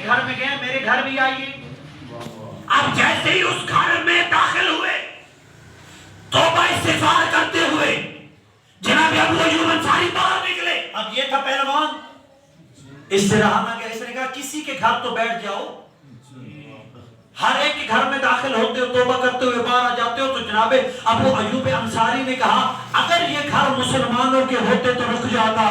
گھر میں گئے میرے گھر بھی آئیے. اب جیسے ہی اس گھر میں داخل ہوئے توبہ استغفار کرتے ہوئے جناب ابو ایوب انصاری باہر نکلے. اب یہ تھا پہلوان اس سے رہا نہ گیا. اس نے کہا کسی کے گھر تو بیٹھ جاؤ. ہر ایک کے گھر میں داخل ہوتے ہو توبہ کرتے ہوئے باہر آ جاتے ہو. تو جناب ابو ایوب انصاری نے کہا اگر یہ گھر مسلمانوں کے ہوتے تو رک جاتا.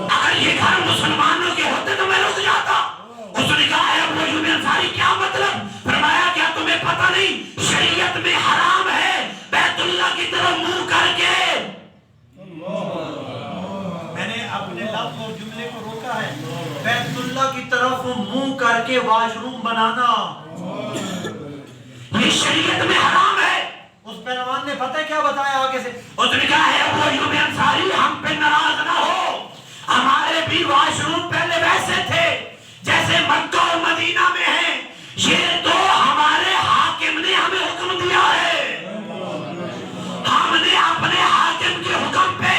اگر یہ گھر مسلمانوں کے ہوتے تو میں رک جاتا. اس نے کہا ہے ابو ایوب انصاری کیا مطلب؟ فرمایا کیا تمہیں پتہ نہیں شریعت میں حرام ہے بیت اللہ کی طرف منہ کر کے. میں نے اپنے لفظ اور جملے کو روکا ہے. بیت اللہ کی طرف منہ کر کے واش روم بنانا یہ شریعت میں حرام ہے. اس پہلوان نے پتہ کیا بتایا آگے سے؟ اس نے کہا ہے ابو ایوب انصاری ہم پہ ناراض نہ ہو. ہمارے بھی واش روم پہلے ویسے تھے جیسے مکہ اور مدینہ میں ہیں. یہ تو ہمارے حاکم نے ہمیں حکم دیا ہے. ہم نے اپنے حاکم کے حکم پہ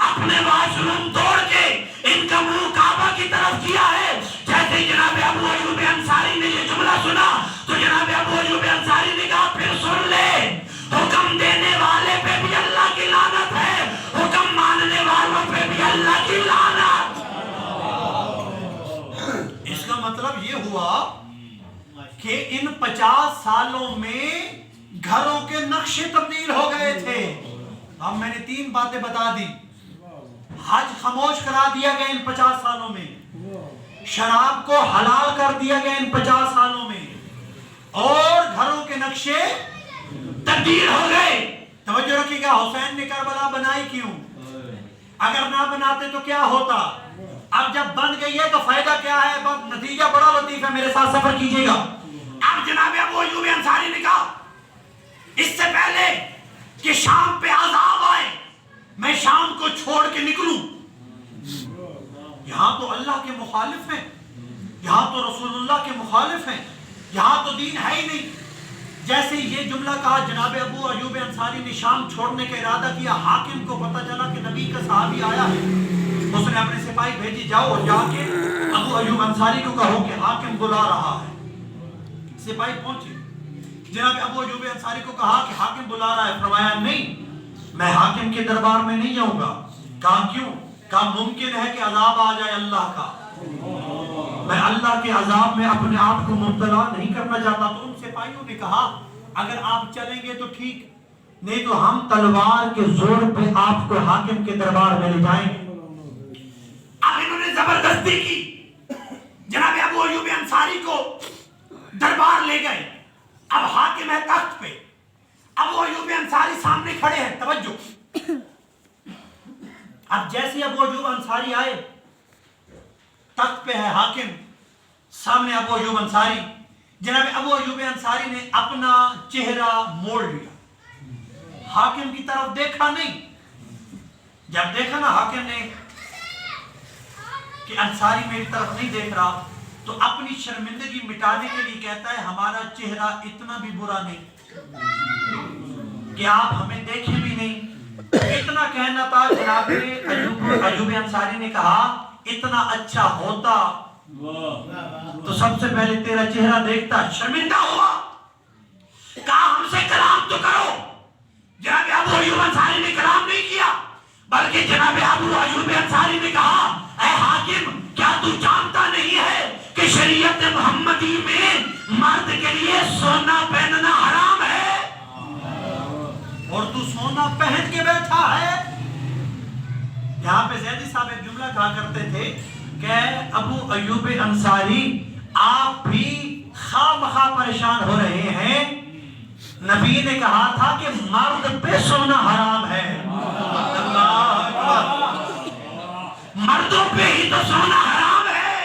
اپنے واش روم توڑ کے ان کا منہ کعبہ کی طرف کیا ہے. جیسے ہی جناب ابو ایوب انصاری نے یہ جملہ سنا تو جناب ابو ایوب انصاری نے کہا پھر سن لے حکم دینے والے پہ بھی اللہ کی لعنت ہے حکم ماننے والوں پہ بھی اللہ کی لعنت. اس کا مطلب یہ ہوا کہ ان 50 سالوں میں گھروں کے نقشے تبدیل ہو گئے تھے. اب میں نے 3 باتیں بتا دی. حج خاموش کرا دیا گیا ان 50 سالوں میں. شراب کو حلال کر دیا گیا ان 50 سالوں میں. اور گھروں کے نقشے تبدیل ہو گئے. توجہ رکھیے گا. حسین نے کربلا بنائی کیوں؟ اگر نہ بناتے تو کیا ہوتا؟ اب جب بن گئی ہے تو فائدہ کیا ہے؟ نتیجہ بڑا لطیف ہے. میرے ساتھ سفر کیجئے گا. اب جناب ابو ایوب انصاری نے کہا اس سے پہلے کہ شام پہ عذاب آئے میں شام کو چھوڑ کے نکلوں. یہاں تو اللہ کے مخالف ہیں, یہاں تو رسول اللہ کے مخالف ہیں, یہاں تو دین ہے ہی نہیں. جیسے یہ جملہ کہا جناب ابو ایوب انصاری نے شام چھوڑنے کا ارادہ کیا. حاکم کو پتہ چلا کہ نبی کا صحابی آیا ہے. اس نے اپنے سپاہی بھیجی جاؤ اور جا کے ابو ایوب انصاری کو کہو کہ حاکم بلا رہا ہے. سپاہی پہنچے, جناب ابو ایوب انصاری کو کہا کہ حاکم بلا رہا ہے. فرمایا نہیں میں حاکم کے دربار میں نہیں جاؤں گا. کہا کیوں؟ کہا ممکن ہے کہ عذاب آ جائے اللہ کا. میں اللہ کے عذاب میں اپنے آپ کو مبتلا نہیں کرنا چاہتا. تو ان سپاہیوں نے کہا اگر آپ چلیں گے تو ٹھیک, نہیں تو ہم تلوار کے زور پہ آپ کو حاکم کے دربار میں لے جائیں گے. اب انہوں نے زبردستی کی. جناب ابو ایوب انصاری کو دربار لے گئے. اب حاکم ہے تخت پہ, ابو ایوب انصاری سامنے کھڑے ہیں. توجہ. اب جیسے ابو ایوب انصاری آئے, تخت پہ ہے حاکم, سامنے ابو ایوب انصاری. جناب ابو ایوب انصاری نے اپنا چہرہ موڑ لیا, حاکم کی طرف دیکھا نہیں. جب دیکھا نا حاکم نے کہ انصاری میری طرف نہیں دیکھ رہا, تو اپنی شرمندگی مٹانے کے لیے کہتا ہے ہمارا چہرہ اتنا بھی برا نہیں کہ آپ ہمیں دیکھیں بھی نہیں. اتنا کہنا تھا. جناب ایوب انصاری نے کہا اتنا اچھا ہوتا تو سب سے پہلے تیرا چہرہ دیکھتا. شرمندہ ہوا, کہا ہم سے کلام تو کرو. جناب ابو ایوب انصاری نے کلام نہیں کیا, بلکہ جناب ابو ایوب انصاری نے کہا اے حاکم کیا تو جانتا نہیں ہے کہ شریعت محمدی میں مرد کے لیے سونا پہننا حرام ہے, اور تو سونا پہن کے بیٹھا ہے. یہاں پہ زیدی صاحب ایک جملہ کہا کرتے تھے کہ ابو ایوب انصاری آپ بھی خواہ مخواہ پریشان ہو رہے ہیں. نبی نے کہا تھا کہ مرد پہ سونا حرام ہے. اللہ اکبر. مردوں پہ ہی تو سونا حرام ہے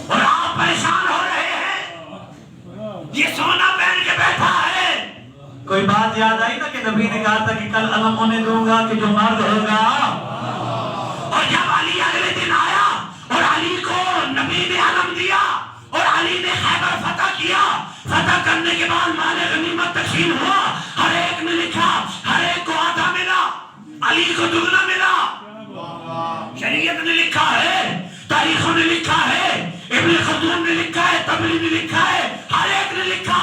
اور آپ پریشان ہو رہے ہیں. یہ سونا پہن کے بیٹھا ہے. کوئی بات یاد آئی نا کہ نبی نے کہا تھا کہ کل علم ہونے دوں گا کہ جو مرد ہوگا. اور جب علی اگلے دن آیا اور علی کو نبی نے علم دیا اور علی نے خیبر فتح کیا, فتح کرنے کے بعد مال غنیمت تقسیم ہوا, ہر ایک نے لکھا ہر ایک کو آدھا ملا, علی کو دگنا ملا. شریعت نے لکھا ہے, تاریخوں نے لکھا ہے, تبری نے لکھا ہے, ہر ایک نے لکھا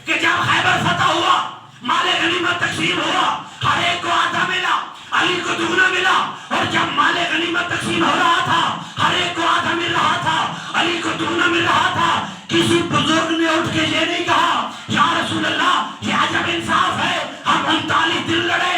کہ جب خیبر فتح ہوا, مال غنیمت تقسیم ہوا, ہر ایک کو آدھا ملا, علی کو دگنا ملا. اور جب مال غنیمت تقسیم ہو رہا تھا, ہر ایک کو آدھا مل رہا تھا, علی کو دگنا مل رہا تھا. کسی بزرگ نے اٹھ کے یہ نہیں کہا یا رسول اللہ یہ عجب انصاف ہے, ہم 39 دن لڑے,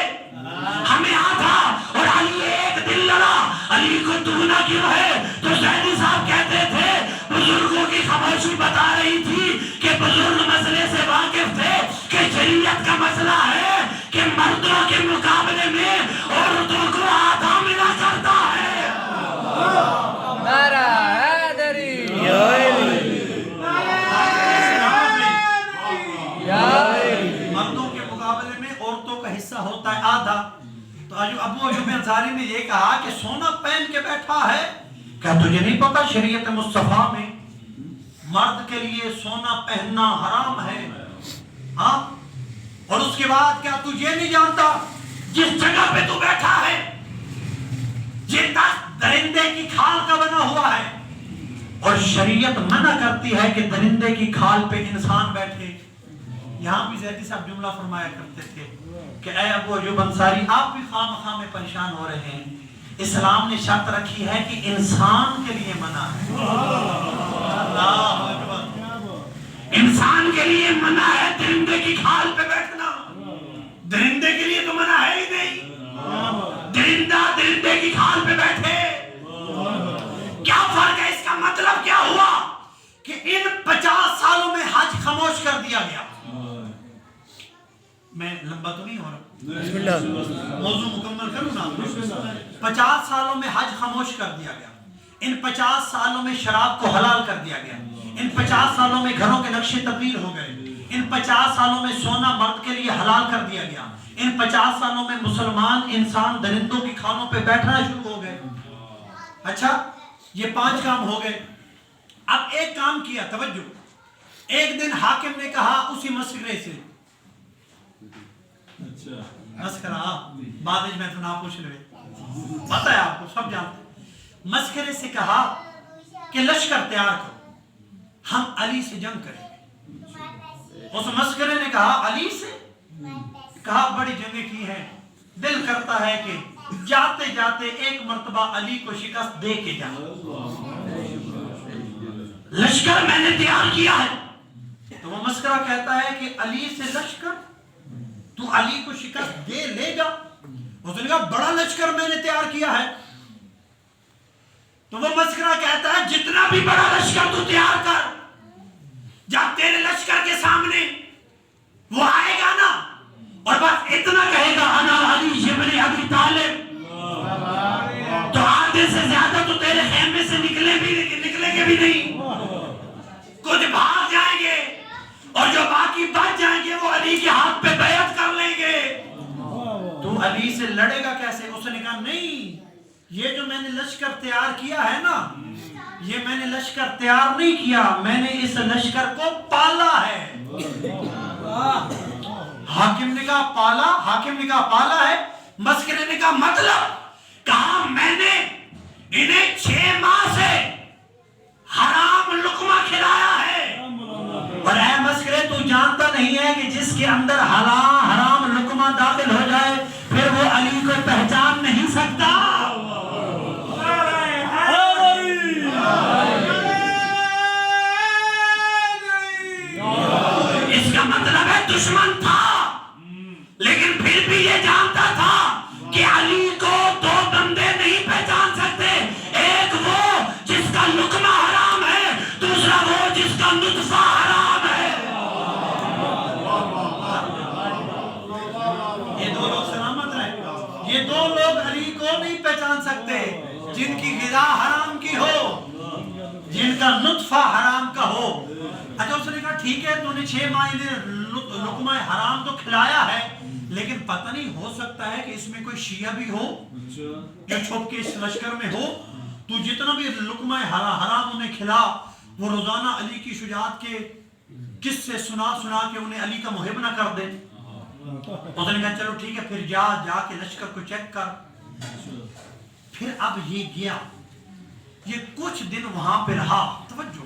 ہمیں آدھا اور علی ایک دن لڑا, علی کو دگنا کیوں ہے؟ تو زیدی صاحب کہتے تھے بزرگوں کی خاموشی بتا رہی تھی کہ بزرگ مسئلے سے واقف تھے کہ شریعت کا مسئلہ ہے کہ مردوں کے مقابلے میں عورتوں کو آدھا ملا کرتا ہے. نعرہ حیدری مردوں کے مقابلے میں عورتوں کا حصہ ہوتا ہے آدھا. تو ابو ایوب انصاری نے یہ کہا کہ سونا پہن کے بیٹھا ہے, کیا تجھے نہیں پتا شریعت مصطفیٰ میں مرد کے لیے سونا پہننا حرام ہے؟ ہاں, اور اس کے بعد کیا تو یہ نہیں جانتا جس جگہ پہ تو بیٹھا ہے یہ تخت درندے کی کھال کا بنا ہوا ہے, اور شریعت منع کرتی ہے کہ درندے کی کھال پہ انسان بیٹھے. یہاں بھی زیدی صاحب جملہ فرمایا کرتے تھے کہ اے ابو ایوب انصاری آپ بھی خواہ میں پریشان ہو رہے ہیں, اسلام نے شرط رکھی ہے کہ انسان کے لیے منع ہے. اللہ اکبر, انسان کے لیے منع ہے درندے کی کھال پہ بیٹھنا, درندے کے لیے تو منع ہے ہی نہیں. درندہ درندے کی کھال پہ بیٹھے, کیا فرق ہے؟ اس کا مطلب کیا ہوا کہ ان 50 سالوں میں حج خاموش کر دیا گیا. میں لمبا تو نہیں ہو رہا, موضوع مکمل کروں نا. 50 سالوں میں حج خاموش کر دیا گیا, ان 50 سالوں میں شراب کو حلال کر دیا گیا, ان 50 سالوں میں گھروں کے نقشے تبدیل ہو گئے, ان 50 سالوں میں سونا مرد کے لیے حلال کر دیا گیا, ان 50 سالوں میں مسلمان انسان درندوں کی کھانوں پہ بیٹھنا شروع ہو گئے. اچھا, یہ 5 کام ہو گئے. اب ایک کام کیا, توجہ, ایک دن حاکم نے کہا اسی مسکرے سے, مسکرہ بعد میں تو نہ پوچھ لے, پتہ ہے آپ کو, سب جانتے, مسکرے سے کہا کہ لشکر تیار کرو, ہم علی سے جنگ کریں گے. اس مسکرے نے کہا علی سے, کہا بڑی جنگیں کی ہیں, دل کرتا ہے کہ جاتے جاتے ایک مرتبہ علی کو شکست دے کے جاؤ. لشکر میں نے تیار کیا ہے. تو وہ مسکرہ کہتا ہے کہ علی سے لشکر, تو علی کو شکست دے لے گا؟ اس نے کہا بڑا لشکر میں نے تیار کیا ہے. تو وہ مسکرہ کہتا ہے جتنا بھی بڑا لشکر تو تیار کر, جب تیرے لشکر کے سامنے وہ آئے گا نا اور بس اتنا کہے گا انا علی ابن ابی طالب, تو آدھے سے زیادہ تو تیرے خیمے سے نکلے گے بھی نہیں, کچھ بھاگ جائیں گے اور جو باقی بچ جائیں گے وہ علی کے ہاتھ پہ بیعت کر لیں گے. تو علی سے لڑے گا کیسے؟ اس نے کہا نہیں, یہ جو میں نے لشکر تیار کیا ہے نا, یہ میں نے لشکر تیار نہیں کیا, میں نے اس لشکر کو پالا ہے. حاکم نے کہا پالا, حاکم نے کہا پالا ہے. مسکرے نے کہا مطلب, کہا میں نے انہیں 6 ماہ سے حرام لقمہ کھلایا ہے. اور اے مسکرے, تو جانتا نہیں ہے کہ جس کے اندر حرام لقمہ داخل ہو جائے پھر وہ علی کو پہچان نہیں سکتا. اس کا مطلب ہے دشمن تھا لیکن پھر بھی یہ جانتا تھا کہ علی کو 2 بندے نہیں پہچان سکتے, ایک وہ جس کا لقمہ حرام ہے, دوسرا وہ جس کا نطفہ حرام ہے. یہ 2 لوگ سلامت رہے, یہ 2 لوگ علی کو نہیں پہچان سکتے جن کی غذا حرام کی ہو, جن کا نطفہ حرام کا ہو. اچھا, اس نے کہا ٹھیک ہے, تو نے 6 ماہ لقمہ حرام تو کھلایا ہے, لیکن پتہ نہیں ہو سکتا ہے کہ اس میں کوئی شیعہ بھی ہو جو چھپ کے اس لشکر میں ہو. تو جتنا بھی لقمہ حرام انہیں کھلا, وہ روزانہ علی کی شجاعت کے قصے سنا کے انہیں علی کا محب نہ کر دے. اس نے کہا چلو ٹھیک ہے, پھر جا کے لشکر کو چیک کر. پھر اب یہ گیا, یہ کچھ دن وہاں پہ رہا. توجہ,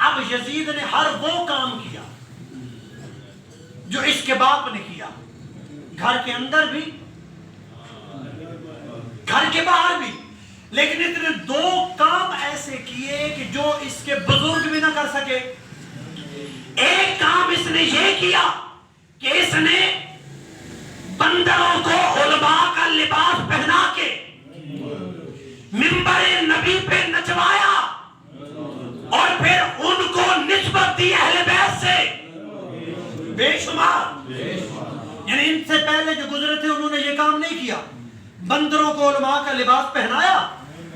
اب یزید نے ہر وہ کام کیا جو اس کے باپ نے کیا, گھر کے اندر بھی گھر کے باہر بھی, لیکن اتنے دو کام ایسے کیے کہ جو اس کے بزرگ بھی نہ کر سکے. ایک کام اس نے یہ کیا کہ اس نے بندروں کو علماء کا لباس پہنا کے منبر نبی پہ نچوایا اور پھر ان کو نسبت دی اہل بیت سے بے شمار. یعنی ان سے پہلے جو گزرے تھے انہوں نے یہ کام نہیں کیا. بندروں کو علماء کا لباس پہنایا,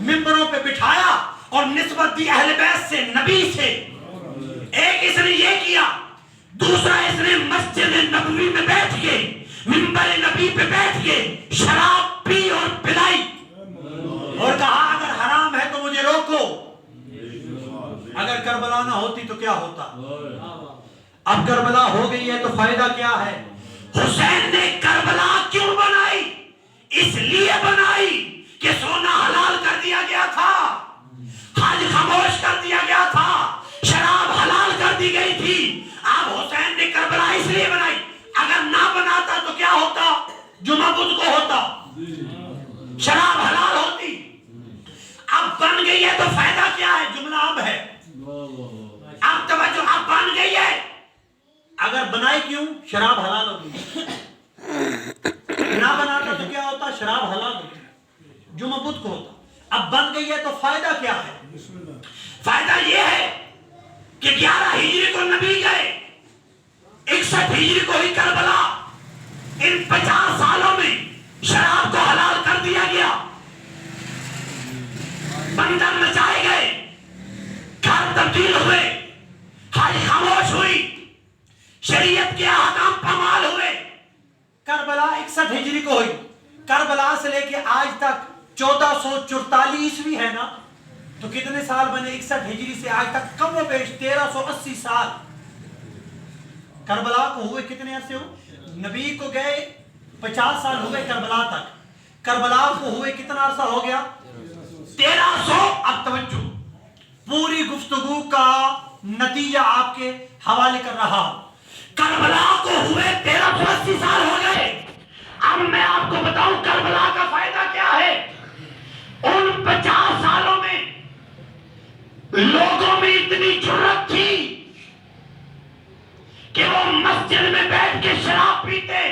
منبروں پہ بٹھایا اور نسبت دی اہل بیت سے, نبی سے. ایک اس نے یہ کیا. دوسرا اس نے مسجد نبوی میں بیٹھ کے منبر نبی پہ بیٹھ کے شراب پی اور پلائی اور کہا اگر حرام ہے تو مجھے روکو. اگر کربلا نہ ہوتی تو کیا ہوتا؟ اب کربلا ہو گئی ہے تو فائدہ کیا ہے؟ حسین نے کربلا کیوں بنائی؟ اس لیے بنائی کہ سونا حلال کر دیا گیا تھا, حج خاموش کر دیا گیا تھا, شراب حلال کر دی گئی تھی. اب حسین نے کربلا اس لیے بنائی. اگر نہ بناتا تو کیا ہوتا؟ جمعہ بدھ کو ہوتا, شراب حلال ہوتی. اب بن گئی ہے تو فائدہ کیا ہے؟ جملہ اب ہے, اب توجہ, اب بن گئی ہے. اگر بنائی کیوں؟ شراب حلال ہوگی. نہ بناتا تو کیا ہوتا؟ شراب حلال ہوتی, جمعہ بدھ کو ہوتا. اب بن گئی ہے تو فائدہ کیا ہے؟ فائدہ یہ ہے کہ 11 ہجری کو نبی گئے, 61 ہجری کو ہی کربلا. ان 50 سالوں میں شراب کو حلال کر دیا گیا, بندر نچائے گئے, گھر تبدیل ہوئے, حج خاموش ہوئی, شریعت کے احکام پامال ہوئے. کربلا 61 ہجری کو ہوئی. کربلا سے لے کے آج تک 1444 عیسوی ہے نا, تو کتنے سال بنے؟ 61 ہجری سے آج تک کم و بیش 1380 سال. کربلا کو ہوئے کتنے عرصے ہو؟ نبی کو گئے 50 سال ہوئے کربلا تک. کربلا کو ہوئے کتنا عرصہ ہو گیا؟ 1300. اب توجہ, پوری گفتگو کا نتیجہ آپ کے حوالے کر رہا ہوں. کربلا کو ہوئے 1380 سال ہو گئے. اب میں آپ کو بتاؤں کربلا کا فائدہ کیا ہے. ان 50 سالوں میں لوگوں میں اتنی جرأت تھی کہ وہ مسجد میں بیٹھ کے شراب پیتے,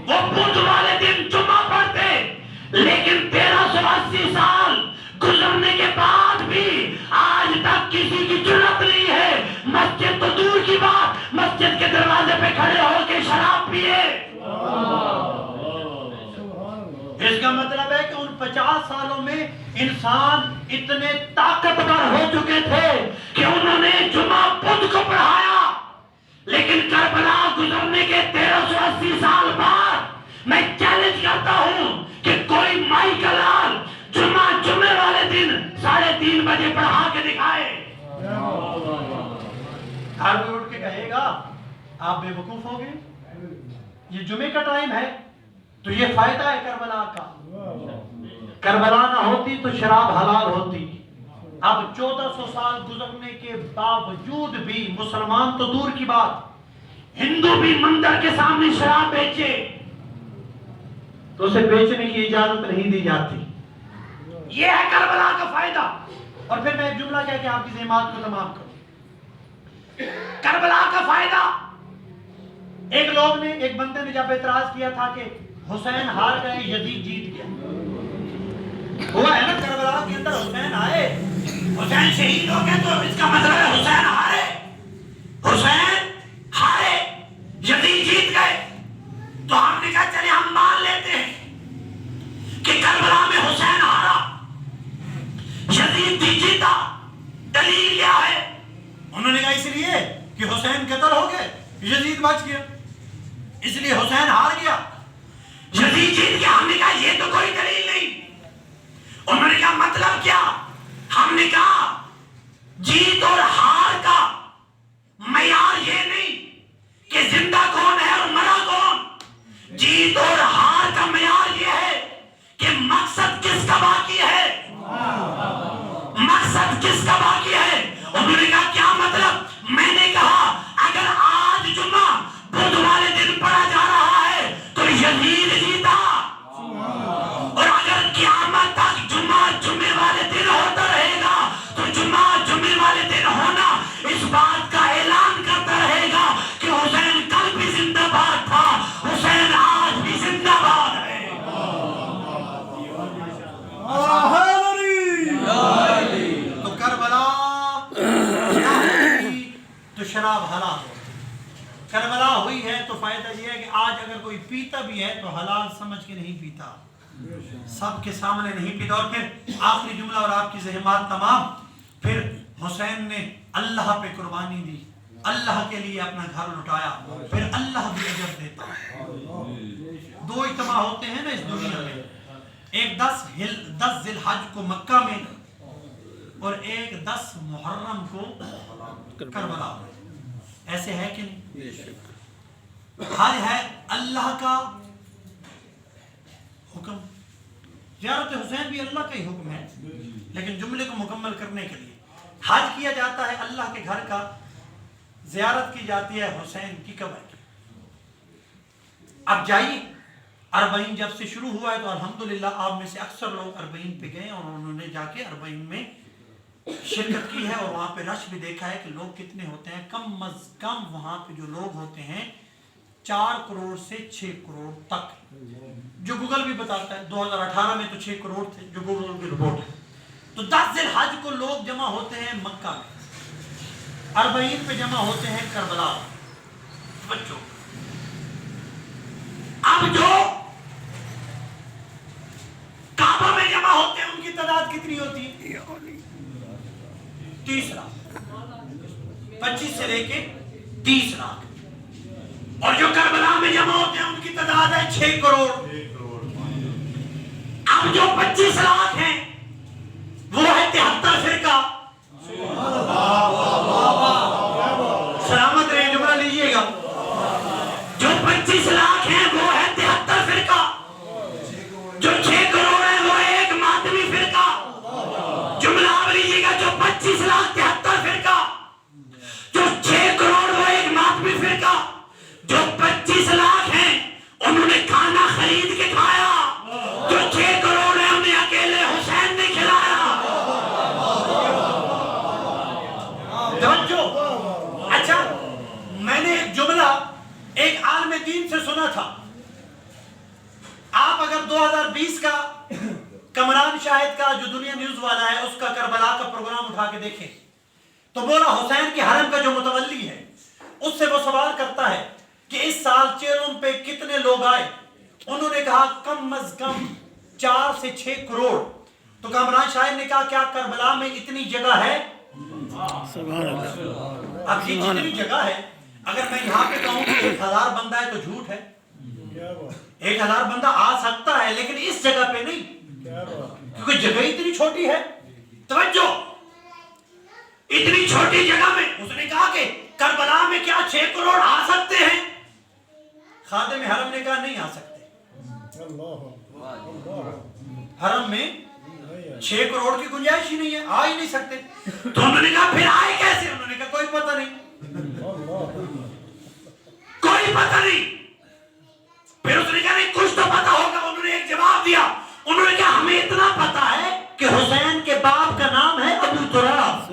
وہ بدھ والے دن جمعہ پڑھتے. لیکن 1380 سال گزرنے کے بعد بھی آج تک کسی کی جرأت نہیں ہے, مسجد تو دور کی بات, مسجد کے دروازے پہ کھڑے ہو کے شراب پیے. اس کا مطلب ہے کہ ان 50 سالوں میں انسان اتنے طاقتور ہو چکے تھے کہ انہوں نے جمعہ بدھ کو پڑھایا. لیکن کربلا گزرنے کے 1380 سال بعد میں چیلنج کرتا ہوں کہ کوئی مائی کا لال جمعے والے دن 3:30 بجے پڑھا کے دکھائے. گھر میں اٹھ کے کہے گا آپ بے وقوف ہو گئے, یہ جمعے کا ٹائم ہے. تو یہ فائدہ ہے کربلا کا. کربلا نہ ہوتی تو شراب حلال ہوتی. اب 1400 سال گزرنے کے باوجود بھی مسلمان تو دور کی بات, ہندو بھی مندر کے سامنے شراب بیچے تو اسے بیچنے کی اجازت نہیں دی جاتی. یہ ہے کربلا کا فائدہ. اور پھر میں ایک جملہ کہہ کے آپ کی ذہنات کو تمام کروں. کربلا کا فائدہ, ایک بندے نے جب اعتراض کیا تھا کہ حسین ہار گئے, یزید جیت گیا. ہوا ہے نا کربلا کے اندر حسین آئے, حسین شہید ہو گئے تو اس کا مطلب ہے حسین ہارے, حسین ہارے, یزید جیت گئے. تو ہم نے کہا چلے ہم مان لیتے ہیں کہ کربلا میں حسین ہارا, یزید بھی جیتا. دلیل کیا ہے؟ انہوں نے کہا اس لیے کہ حسین قتل ہو گئے, یزید بچ گیا, اس لیے حسین ہار گیا, یزید جیت گیا. ہم نے کہا یہ تو کوئی دلیل نہیں. انہوں نے کہا مطلب کیا؟ ہم نے کہا جیت اور ہار کا معیار یہ نہیں کہ زندہ کون ہے اور مرا کون. جیت اور ہار کا معیار یہ ہے کہ مقصد کس کا باقی ہے. مقصد فائدہ یہ ہے کہ آج اگر کوئی پیتا بھی ہے تو حلال سمجھ کے نہیں پیتا، سب کے سامنے نہیں پیتا۔ اور پھر آخری جملہ اور آپ کی زحمات تمام، پھر حسین نے اللہ پہ قربانی دی، اللہ کے لیے اپنا گھر لٹایا، پھر اللہ بھی اجر دیتا ہے۔ دو اجتماع ہوتے ہیں نا اس دنیا میں، ایک 10 ذی الحج کو مکہ میں اور ایک 10 محرم کو کربلا میں، ایسے ہے کہ نہیں؟ حج ہے اللہ کا حکم، زیارت حسین بھی اللہ کا ہی حکم ہے، لیکن جملے کو مکمل کرنے کے لیے حج کیا جاتا ہے، اللہ کے گھر کا زیارت کی جاتی ہے حسین کی قبر کی۔ اب جائیے، اربعین جب سے شروع ہوا ہے تو الحمدللہ آپ میں سے اکثر لوگ اربعین پہ گئے اور انہوں نے جا کے اربعین میں شرکت کی ہے، اور وہاں پہ رش بھی دیکھا ہے کہ لوگ کتنے ہوتے ہیں۔ کم از کم وہاں پہ جو لوگ ہوتے ہیں 4 کروڑ سے 6 کروڑ تک، جو گوگل بھی بتاتا ہے۔ 2018 میں تو 6 کروڑ تھے جو گوگل کی رپورٹ ہے۔ تو 10 ذی الحج کو لوگ جمع ہوتے ہیں مکہ میں، اربعین پہ جمع ہوتے ہیں کربلا۔ بچوں اب جو کعبہ میں جمع ہوتے ہیں ان کی تعداد کتنی ہوتی ہے؟ 30 لاکھ، 25 سے لے کے 30 لاکھ۔ اور جو کربلا میں جمع ہوتے ہیں ان کی تعداد ہے 6 کروڑ۔ اب جو 25 لاکھ ہیں وہ ہے 73 فرقہ۔ سلامت رہے، جملہ لیجئے گا۔ جو 25 لاکھ ہیں وہ ہے 73 فرقہ، جو 6 کروڑ ہیں وہ ایک ماتمی فرقہ۔ جملہ آپ لیجئے گا، جو 25 لاکھ 73 فرقہ، جو 6 کروڑ وہ ایک ماتمی فرقہ۔ جو 25 لاکھ ہیں انہوں نے کھانا خرید کے کھایا، جو 6 کروڑ ہیں انہیں اکیلے حسین نے کھلایا۔ اچھا، میں نے ایک جملہ ایک عالم دین سے سنا تھا، آپ اگر 2020 کا کمران شاہد کا جو دنیا نیوز والا ہے اس کا کربلا کا پروگرام اٹھا کے دیکھیں تو بولا حسین کے حرم کا جو متولی ہے اس سے وہ سوال کرتا ہے کہ اس سال چیلم پہ کتنے لوگ آئے، انہوں نے کہا کم از کم 4 سے 6 کروڑ۔ تو کمران شاہد نے کہا کیا کربلا میں اتنی جگہ ہے؟ اب یہ جتنی جگہ ہے، اگر میں یہاں پہ کہوں کہ 1000 بندہ ہے تو جھوٹ ہے۔ 1000 بندہ آ سکتا ہے لیکن اس جگہ پہ نہیں، کیونکہ جگہ اتنی چھوٹی ہے۔ توجہ، اتنی چھوٹی جگہ میں اس نے کہا کہ کربلا میں کیا 6 کروڑ آ سکتے ہیں؟ خادم حرم نے کہا نہیں آ سکتے، حرم میں 6 کروڑ کی گنجائش ہی نہیں ہے، آ ہی نہیں سکتے۔ تو انہوں نے کہا پھر آئے کیسے؟ انہوں نے کہا کوئی پتہ نہیں۔ کوئی پتہ نہیں۔ پھر اس نے کہا نہیں کچھ تو پتہ ہوگا۔ انہوں نے ایک جواب دیا، انہوں نے کہا ہمیں اتنا پتہ ہے کہ حسین کے باپ کا نام ہے ابو تراب۔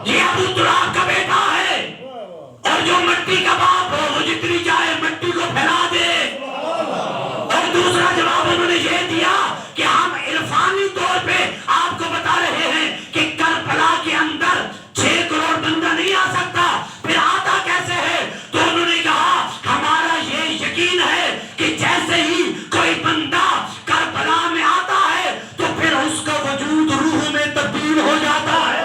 یہ ابو تراب کا بیٹا ہے، اور جو مٹی کا باپ ہو وہ جتنی چاہے مٹی کو پھیلا دے۔ اور دوسرا جواب انہوں نے یہ دیا کہ ہم عرفانی طور پہ آپ کو بتا رہے ہیں کہ کربلا کے اندر 6 کروڑ بندہ نہیں آ سکتا، پھر آتا کیسے ہے؟ تو انہوں نے کہا ہمارا یہ یقین ہے کہ جیسے ہی کوئی بندہ کربلا میں آتا ہے تو پھر اس کا وجود روح میں تبدیل ہو جاتا ہے۔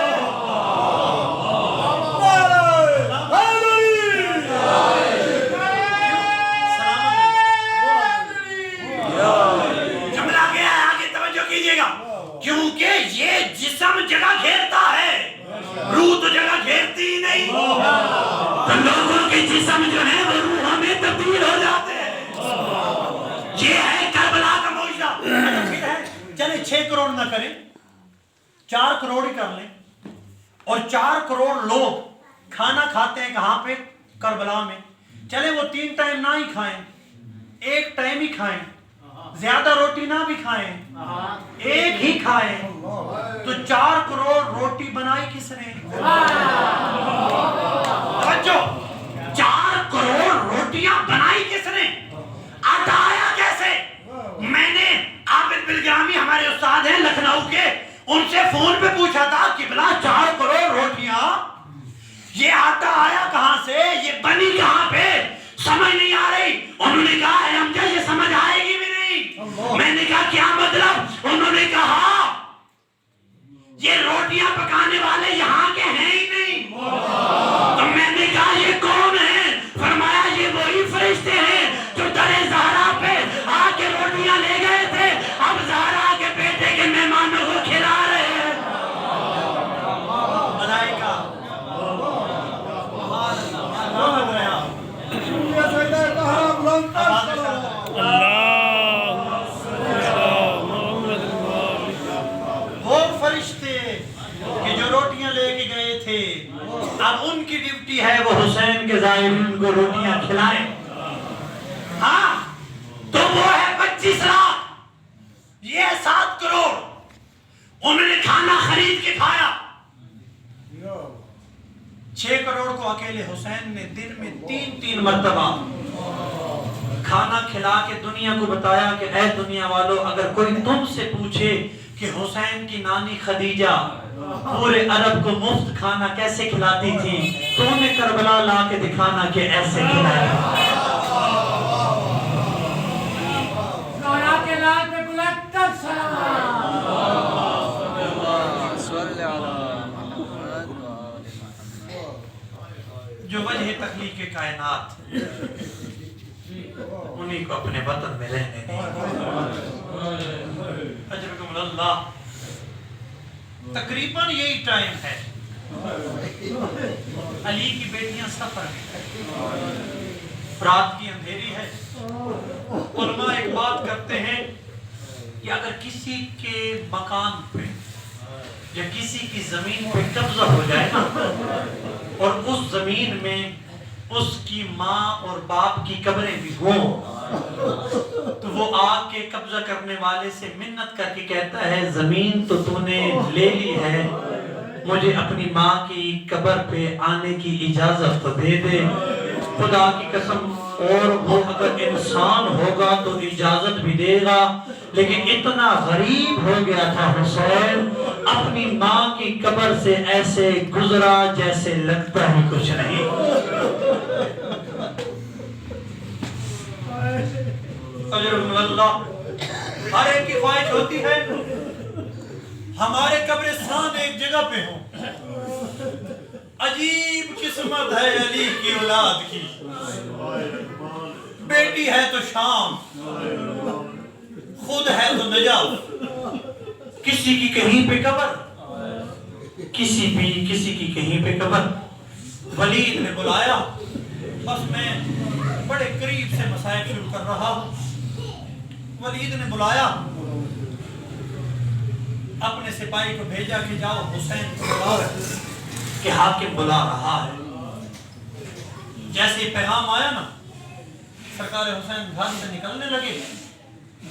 کیونکہ یہ جسم جگہ گھیرتا ہے، روح تو جگہ گھیرتی ہی نہیں۔ تو لوگوں کے جسم جو ہیں وہ روح میں تبدیل ہو جاتے ہیں۔ یہ ہے کربلا کا معجزہ۔ چلے 6 کروڑ نہ کریں، 4 کروڑ ہی کر لیں، اور 4 کروڑ لوگ کھانا کھاتے ہیں کہاں پہ؟ کربلا میں۔ چلے وہ 3 ٹائم نہ ہی کھائیں، 1 ٹائم ہی کھائیں، زیادہ روٹی نہ بھی کھائیں، 1 ہی کھائیں، تو 4 کروڑ روٹی بنائی کس نے؟ 4 کروڑ روٹیاں بنائی کس نے؟ آٹا آیا کیسے؟ میں نے عابد بلگرامی ہمارے استاد ہیں لکھنؤ کے، ان سے فون پہ پوچھا تھا قبلہ 4 کروڑ روٹیاں یہ آٹا آیا کہاں سے, یہ بنی کہاں پہ, سمجھ نہیں آ رہی. انہوں نے کہا اے امجد یہ سمجھ آئے گی بھی نہیں. میں نے کہا کیا مطلب؟ انہوں نے کہا یہ روٹیاں پکانے والے یہاں کے ہیں ہی نہیں. تو میں نے کہا یہ کون ہے؟ فرمایا یہ وہی فرشتے ہیں جو در زہرا پہ آ کے روٹیاں لے گئے تھے, اب زہرا کے بیٹے کے مہمانوں کو کھلا رہے ہیں. ملائکہ وہ فرشتے کہ جو روٹیاں لے کے گئے تھے, اب ان کی ڈیوٹی ہے وہ حسین کے زائرین کو روٹیاں کھلائیں. ہاں تو وہ ہے 25 لاکھ, یہ 7 کروڑ. انہوں نے کھانا خرید کے کھایا. 6 کروڑ کو اکیلے حسین نے دن میں 3 مرتبہ کھانا کھلا کے دنیا کو بتایا کہ اے دنیا والو, اگر کوئی تم سے پوچھے کہ حسین کی نانی خدیجہ پورے عرب کو مفت کھانا کیسے کھلاتی تھی, تو انہیں کربلا لا کے دکھانا کہ ایسے کھلایا. جو وجہ تخلیق کائنات انہی کو اپنے وطن میں رہنے دیں. اجرکم اللہ. تقریباً یہی ٹائم ہے, علی کی بیٹیاں سفر میں, رات کی اندھیری ہے. علماء ایک بات کرتے ہیں کہ اگر کسی کے مکان پہ یا کسی کی زمین پہ قبضہ ہو جائے نا, اور اس زمین میں اس کی ماں اور باپ کی قبریں بھی ہوں, تو وہ آگ کے قبضہ کرنے والے سے منت کر کے کہتا ہے زمین تو تو نے لے لی ہے, مجھے اپنی ماں کی قبر پہ آنے کی اجازت تو دے دے. خدا کی قسم, اور وہ اگر انسان ہوگا تو اجازت بھی دے گا, لیکن اتنا غریب ہو گیا تھا حسین, اپنی ماں کی قبر سے ایسے گزرا جیسے لگتا ہی کچھ نہیں. اجرکم اللہ. ہر ایک کی خواہش ہوتی ہے ہمارے قبرستان ایک جگہ پہ ہوں. عجیب قسمت ہے علی کی اولاد کی, بیٹی ہے تو شام, خود ہے تو نجف. کسی کی کہیں پہ قبر, کسی کی کہیں پہ قبر. ولید نے بلایا, بس میں بڑے قریب سے مسائل شروع کر رہا ہوں. ولید نے بلایا, اپنے سپاہی کو بھیجا کہ جاؤ حسین کو بلاؤ کہ حاکم بلا رہا ہے. جیسے ہی پیغام آیا نا, سرکار حسین گھر سے نکلنے لگے.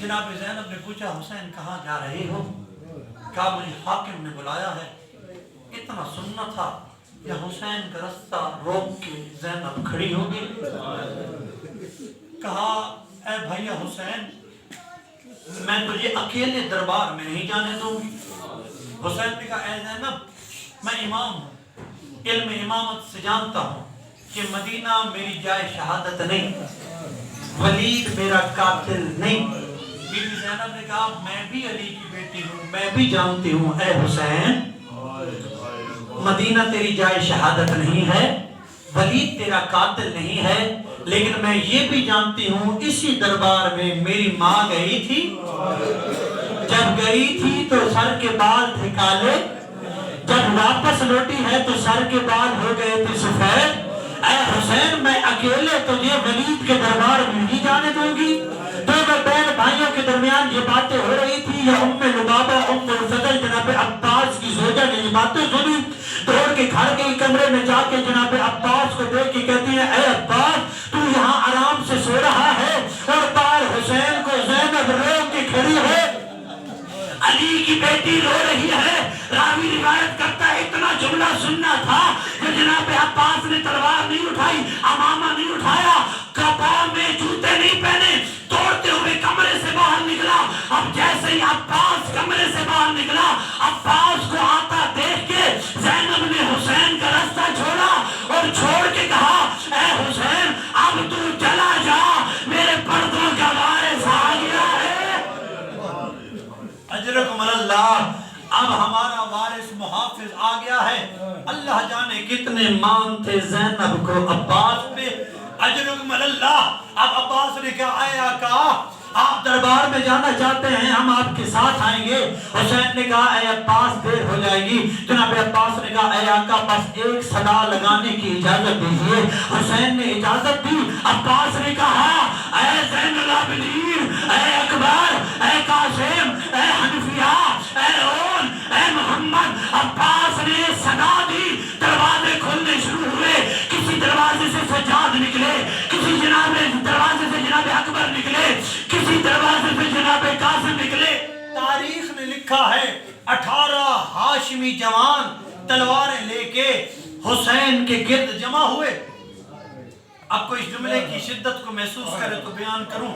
جناب زینب نے پوچھا حسین کہاں جا رہے ہو؟ کہا مجھے حاکم نے بلایا ہے. اتنا سننا تھا کہ حسین کا رستہ روک کے زینب کھڑی ہو گئی. کہا اے بھائیا حسین, میں تجھے اکیلے دربار میں نہیں جانے دوں گی. حسین نے کہا اے زینب, میں امام ہوں, علم امامت سے جانتا ہوں کہ مدینہ میری جائے شہادت نہیں, ولید میرا قاتل نہیں. بی بی زینب نے کہا میں بھی علی کی بیٹی ہوں, میں بھی جانتی ہوں اے حسین, مدینہ تیری جائے شہادت نہیں ہے, ولید تیرا قاتل نہیں ہے, لیکن میں یہ بھی جانتی ہوں اسی دربار میں میری ماں گئی تھی, جب گئی تھی تو سر کے بال تھے کالے, جب واپس لوٹی ہے تو سر کے بال ہو گئے تھے سفید. اے حسین میں اکیلے تجھے ولید کے دربار میں نہیں جانے دوں گی. تو بہن بھائیوں کے درمیان یہ باتیں ہو رہی تھی, یا ام لبابہ ام الفضل جناب عباس کی زوجہ نے یہ باتیں سنی, دوڑ کے گھر گئی, کمرے میں جا کے جناب عباس کو دیکھ کے کہتی ہے اے عباس تو یہاں آرام سے سو رہا ہے, اور بار حسین کو زینب رو کے کھڑی ہے, علی کی بیٹی رو رہی ہے. راوی روایت کرتا ہے اتنا جملہ سننا تھا کہ جناب عباس نے تلوار نہیں اٹھائی, امامہ نہیں اٹھایا, پاؤں میں جوتے نہیں پہنے, توڑتے ہوئے کمرے سے باہر نکلا. اب جیسے ہی عباس کمرے سے باہر نکلا, عباس کو آتا دیکھ کے زینب نے حسین کا راستہ چھوڑا اجرکم اللہ. اب ہمارا وارث محافظ آ گیا ہے. اللہ جانے کتنے مان تھے زینب کو عباس پہ. اجرکم اللہ. اب عباس نے کہا اے آقا آپ دربار میں جانا چاہتے ہیں ہم آپ کے ساتھ آئیں گے. حسین نے کہا اے عباس دیر ہو جائے گی. جناب عباس نے کہا اے آقا بس ایک صدا لگانے کی اجازت دیجیے. حسین نے اجازت دی. عباس نے کہا اے زین العابدین، اے اکبر، اے قاسم، اے حنفیہ، اے رون، اے محمد. عباس نے صدا دی. دروازے کھلنے شروع ہوئے. کسی دروازے سے سجاد نکلے، کسی دروازے سے جناب اکبر نکلے، کسی دروازے سے جناب قاسم نکلے. تاریخ نے لکھا ہے 18 ہاشمی جوان تلواریں لے کے حسین کے گرد جمع ہوئے. اب کوئی اس جملے کی شدت کو محسوس کرے تو بیان کروں.